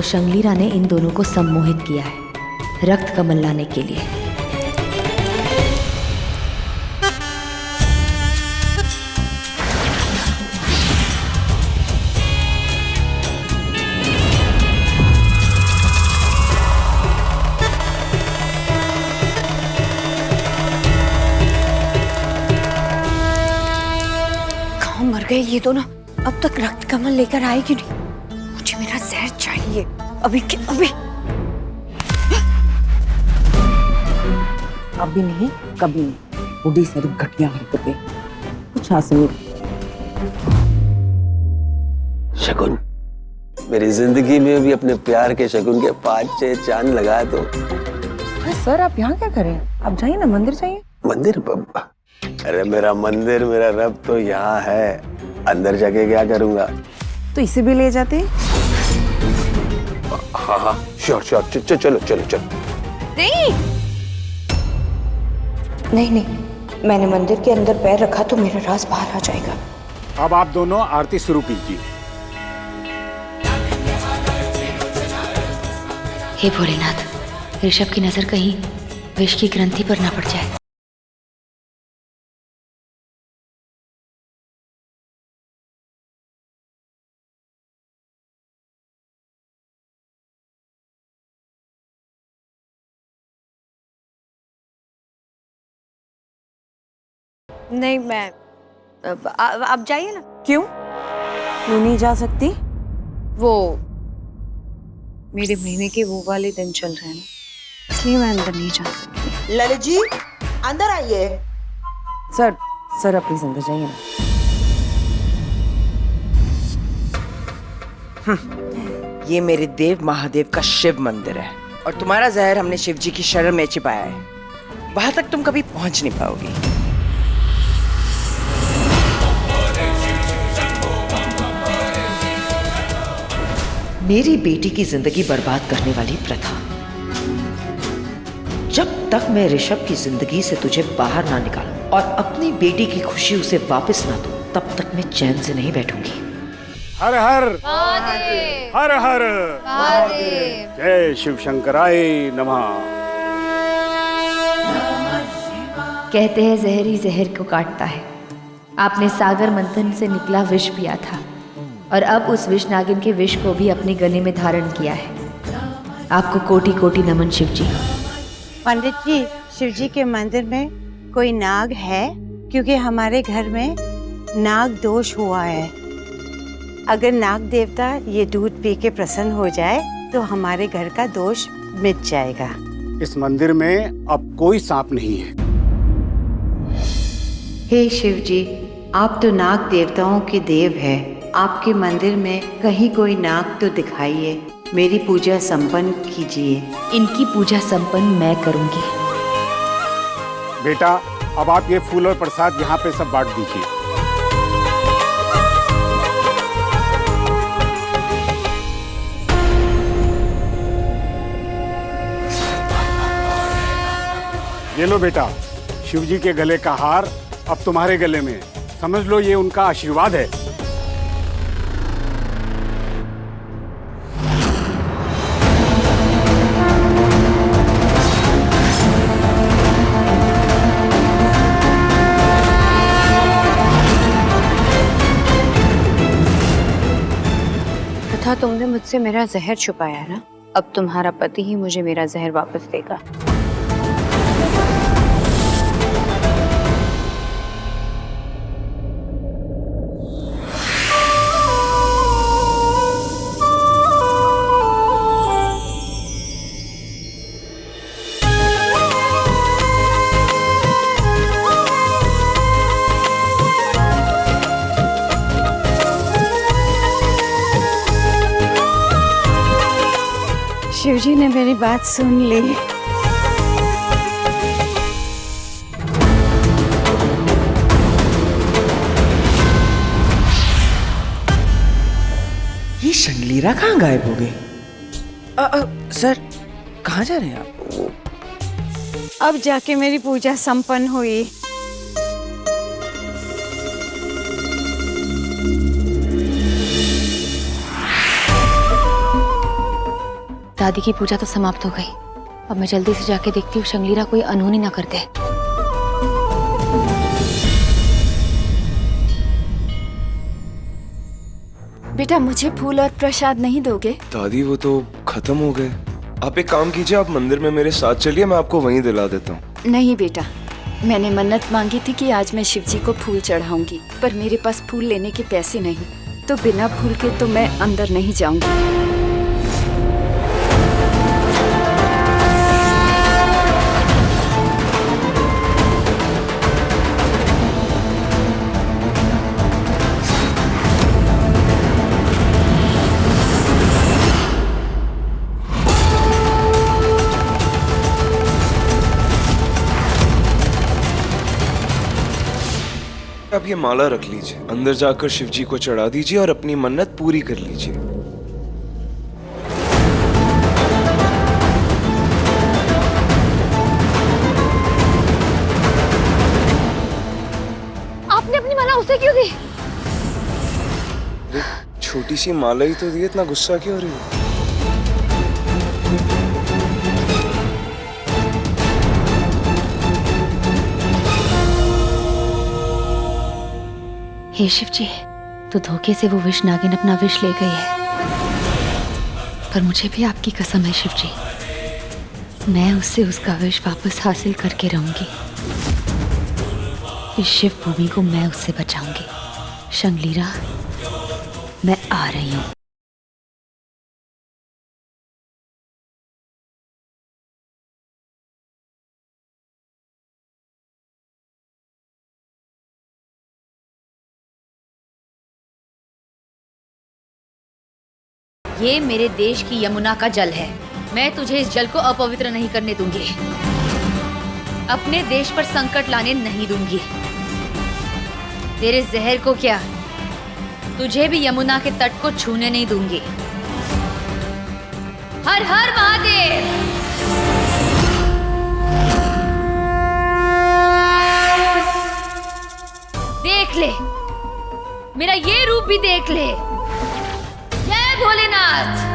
तो शंगलीरा ने इन दोनों को सम्मोहित किया है रक्त कमल लाने के लिए। मर गए ये दोनों, अब तक रक्त कमल लेकर आए क्यों नहीं? मुझे मेरा जहर चाहिए अभी के अभी। अभी नहीं कभी नहीं। बुढ़ी सारी घटिया हरकतें कुछ हासिल नहीं। शगुन, मेरी जिंदगी में भी अपने प्यार के शगुन के 5-6 चांद लगा दो। सर आप यहाँ क्या करें? आप जाइए ना, मंदिर जाइए। मंदिर? अरे मेरा मंदिर, मेरा रब तो यहाँ है, अंदर जाके क्या करूँगा? तो इसे भी ले जाते। हाँ हाँ श्योर श्योर, चलो चलो चलो। नहीं नहीं नहीं, मैंने मंदिर के अंदर पैर रखा तो मेरा राज बाहर आ जाएगा। अब आप दोनों आरती शुरू कीजिए। हे भोलेनाथ, ऋषभ की नजर कहीं विष की ग्रंथि पर ना पड़ जाए। नहीं मैं आप जाइए ना। क्यों नहीं जा सकती? वो मेरे महीने के वो वाले दिन चल रहे हैं ना, इसलिए मैं अंदर नहीं जा सकती। ललित जी अंदर आइए। सर आप प्लीज अंदर जाइए ना। ये मेरे देव महादेव का शिव मंदिर है और तुम्हारा जहर हमने शिव जी की शरण में छिपाया है। वहां तक तुम कभी पहुंच नहीं पाओगी। मेरी बेटी की जिंदगी बर्बाद करने वाली प्रथा, जब तक मैं ऋषभ की जिंदगी से तुझे बाहर ना निकालूं और अपनी बेटी की खुशी उसे वापस ना दूं, तब तक मैं चैन से नहीं बैठूंगी। हर हर महादेव, हर हर महादेव, जय शिव शंकराय नमः। कहते हैं जहर ही जहर को काटता है। आपने सागर मंथन से निकला विष पिया था और अब उस विष नागिन के विष को भी अपने गले में धारण किया है। आपको कोटि कोटि नमन शिव जी। पंडित जी, शिव जी के मंदिर में कोई नाग है? क्योंकि हमारे घर में नाग दोष हुआ है। अगर नाग देवता ये दूध पी के प्रसन्न हो जाए तो हमारे घर का दोष मिट जाएगा। इस मंदिर में अब कोई सांप नहीं है। हे शिव जी, आप तो नाग देवताओं के देव है। आपके मंदिर में कहीं कोई नाग तो दिखाइए। मेरी पूजा संपन्न कीजिए। इनकी पूजा संपन्न मैं करूंगी। बेटा, अब आप ये फूल और प्रसाद यहाँ पे सब बांट दीजिए। ये लो बेटा, शिव जी के गले का हार अब तुम्हारे गले में। समझ लो ये उनका आशीर्वाद है। था तुमने मुझसे मेरा जहर छुपाया है ना, अब तुम्हारा पति ही मुझे मेरा जहर वापस देगा। शिवजी ने मेरी बात सुन ली। ये शंगलीरा कहाँ गायब हो गई? सर कहाँ जा रहे हैं आप? अब जाके मेरी पूजा संपन्न हुई। दादी की पूजा तो समाप्त हो गई। अब मैं जल्दी से जाके देखती हूँ शंगलीरा कोई अनहोनी ना कर दे। बेटा मुझे फूल और प्रसाद नहीं दोगे? दादी वो तो खत्म हो गए। आप एक काम कीजिए, आप मंदिर में मेरे साथ चलिए, मैं आपको वहीं दिला देता हूँ। नहीं बेटा, मैंने मन्नत मांगी थी कि आज मैं शिव जी को फूल चढ़ाऊंगी, पर मेरे पास फूल लेने के पैसे नहीं, तो बिना फूल के तो मैं अंदर नहीं जाऊंगी। आप ये माला रख लीजिए, अंदर जाकर शिव जी को चढ़ा दीजिए और अपनी मन्नत पूरी कर लीजिए। आपने अपनी माला उसे क्यों दी? छोटी सी माला ही तो दी, इतना गुस्सा क्यों हो रही है? हे शिव जी, तो धोखे से वो विष नागिन अपना विष ले गई है, पर मुझे भी आपकी कसम है शिव जी, मैं उससे उसका विष वापस हासिल करके रहूंगी। इस शिव भूमि को मैं उससे बचाऊंगी। शंगलीरा, मैं आ रही हूँ। ये मेरे देश की यमुना का जल है, मैं तुझे इस जल को अपवित्र नहीं करने दूंगी, अपने देश पर संकट लाने नहीं दूंगी। तेरे जहर को क्या, तुझे भी यमुना के तट को छूने नहीं दूंगी। हर हर महादेव। देख ले, मेरा ये रूप भी देख ले। जय भोलेनाथ।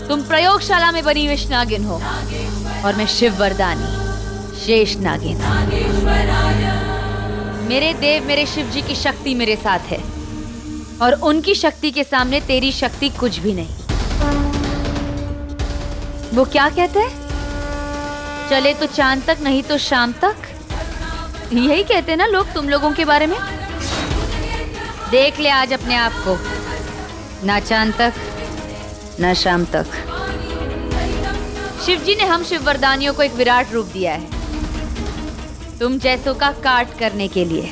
तुम प्रयोगशाला में बनी विष नागिन हो और मैं शिव वरदानी शेष नागिन। मेरे देव मेरे शिव जी की शक्ति मेरे साथ है और उनकी शक्ति के सामने तेरी शक्ति कुछ भी नहीं। वो क्या कहते हैं, चले तो चांद तक नहीं तो शाम तक, यही कहते हैं ना लोग तुम लोगों के बारे में। देख ले आज अपने आप को, ना चांद तक ना शाम तक। शिव जी ने हम शिव वरदानियों को एक विराट रूप दिया है, तुम जैसों का काट करने के लिए।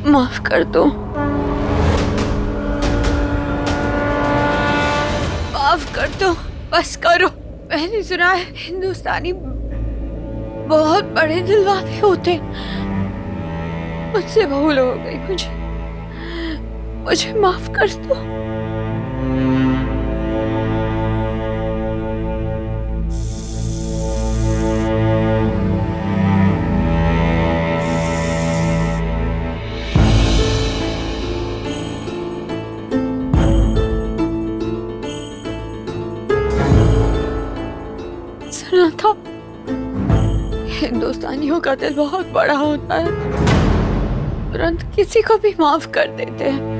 माफ कर दो, माफ कर दो, बस करो। मैंने सुना है हिंदुस्तानी बहुत बड़े दिल वाले होते, मुझसे भूल हो गई, मुझे माफ कर दो। सुना था हिंदुस्तानियों का दिल बहुत बड़ा होता है, तुरंत किसी को भी माफ कर देते हैं।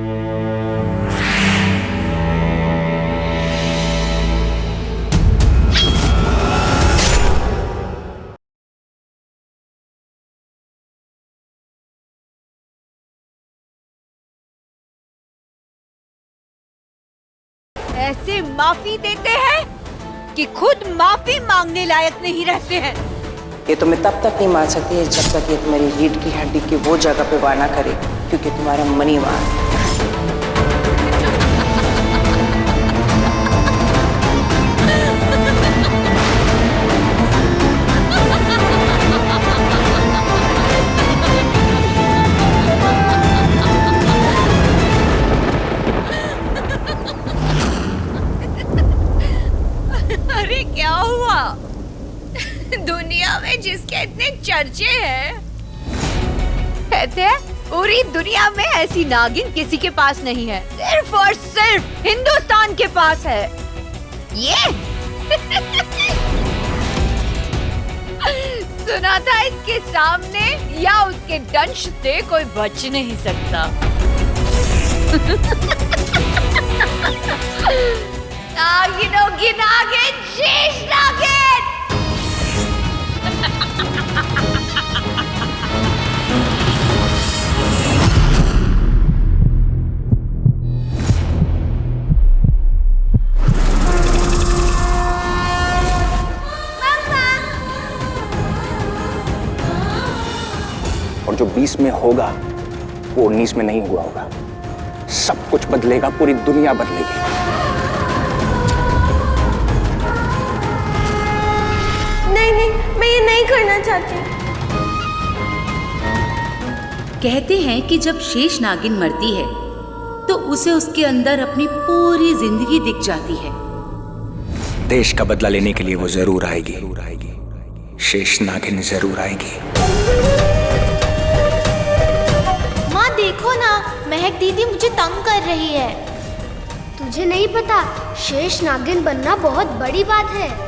ऐसे माफी देते हैं कि खुद माफी मांगने लायक नहीं रहते हैं। ये तो मैं तब तक नहीं मान सकती जब तक ये तुम्हारी रीढ़ की हड्डी की वो जगह पे वार ना करे, क्योंकि तुम्हारा मनी वार। अरे क्या हुआ? दुनिया में जिसके इतने चर्चे हैं, कहते हैं पूरी दुनिया में ऐसी नागिन किसी के पास नहीं है, सिर्फ और सिर्फ हिंदुस्तान के पास है। ये सुना था इसके सामने या उसके दंश से कोई बच नहीं सकता। नागिनों की नागिन, शेष नागिन। और जो 20 में होगा वो 19 में नहीं हुआ होगा। सब कुछ बदलेगा, पूरी दुनिया बदलेगी। नहीं, मैं ये नहीं करना चाहती। कहते हैं कि जब शेष नागिन मरती है तो उसे उसके अंदर अपनी पूरी जिंदगी दिख जाती है। देश का बदला लेने के लिए वो जरूर आएगी। शेष नागिन जरूर आएगी। माँ देखो ना, महक दीदी मुझे तंग कर रही है। तुझे नहीं पता, शेष नागिन बनना बहुत बड़ी बात है।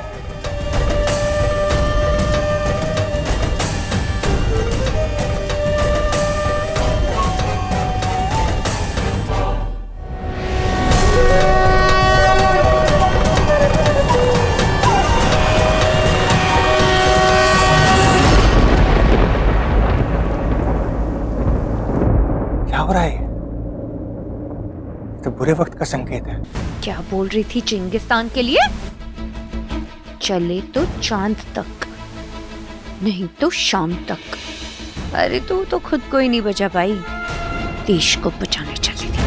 तो बुरे वक्त का संकेत है। क्या बोल रही थी चिंगिस्तान के लिए? चले तो चांद तक, नहीं तो शाम तक। अरे तू तो खुद को ही नहीं बचा पाई, देश को बचाने चली थी।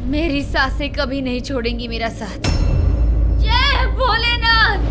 मेरी सासें कभी नहीं छोड़ेंगी मेरा साथ। जय भोलेनाथ।